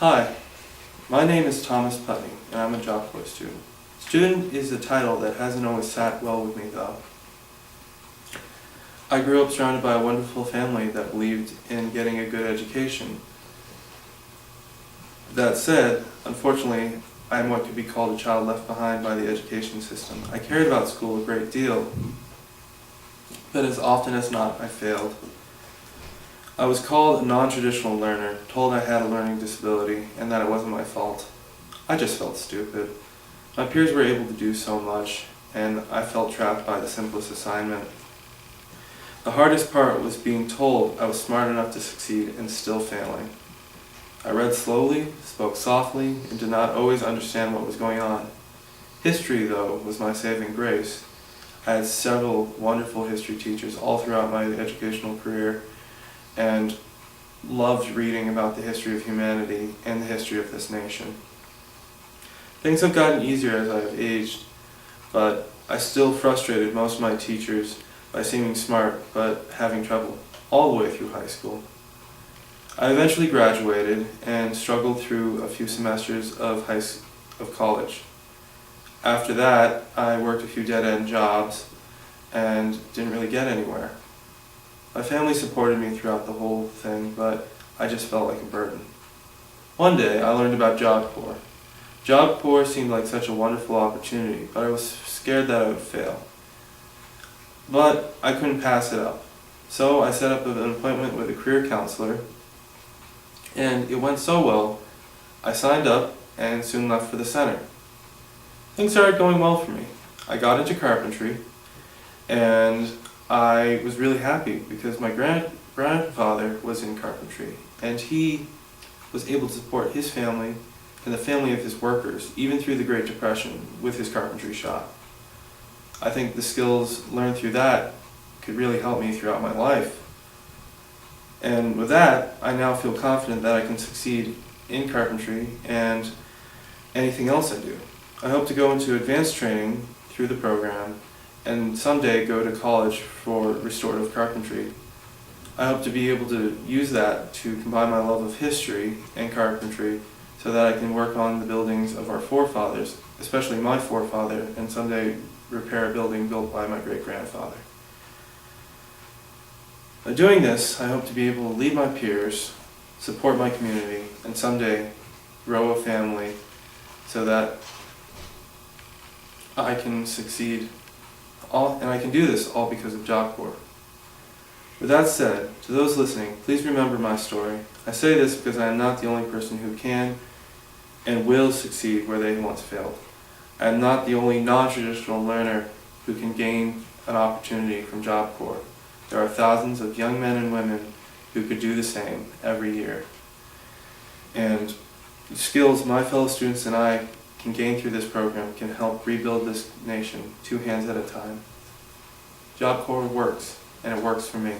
Hi, my name is Thomas Putney, and I'm a Job Corps student. Student is a title that hasn't always sat well with me, though. I grew up surrounded by a wonderful family that believed in getting a good education. That said, unfortunately, I am what could be called a child left behind by the education system. I cared about school a great deal, but as often as not, I failed. I was called a non-traditional learner, told I had a learning disability, and that it wasn't my fault. I just felt stupid. My peers were able to do so much, and I felt trapped by the simplest assignment. The hardest part was being told I was smart enough to succeed and still failing. I read slowly, spoke softly, and did not always understand what was going on. History, though, was my saving grace. I had several wonderful history teachers all throughout my educational career, and loved reading about the history of humanity and the history of this nation. Things have gotten easier as I have aged, but I still frustrated most of my teachers by seeming smart but having trouble all the way through high school. I eventually graduated and struggled through a few semesters of college. After that, I worked a few dead-end jobs and didn't really get anywhere. My family supported me throughout the whole thing, but I just felt like a burden. One day, I learned about Job Corps. Job Corps seemed like such a wonderful opportunity, but I was scared that I would fail. But I couldn't pass it up. So I set up an appointment with a career counselor, and it went so well, I signed up and soon left for the center. Things started going well for me. I got into carpentry, and I was really happy because my grandfather was in carpentry, and he was able to support his family and the family of his workers, even through the Great Depression, with his carpentry shop. I think the skills learned through that could really help me throughout my life. And with that, I now feel confident that I can succeed in carpentry and anything else I do. I hope to go into advanced training through the program and someday go to college for restorative carpentry. I hope to be able to use that to combine my love of history and carpentry so that I can work on the buildings of our forefathers, especially my forefather, and someday repair a building built by my great-grandfather. By doing this, I hope to be able to lead my peers, support my community, and someday grow a family so that I can succeed. And I can do this all because of Job Corps. With that said, to those listening, please remember my story. I say this because I am not the only person who can and will succeed where they once failed. I am not the only non-traditional learner who can gain an opportunity from Job Corps. There are thousands of young men and women who could do the same every year. And the skills my fellow students and I can gain through this program can help rebuild this nation 2 hands at a time. Job Corps works, and it works for me.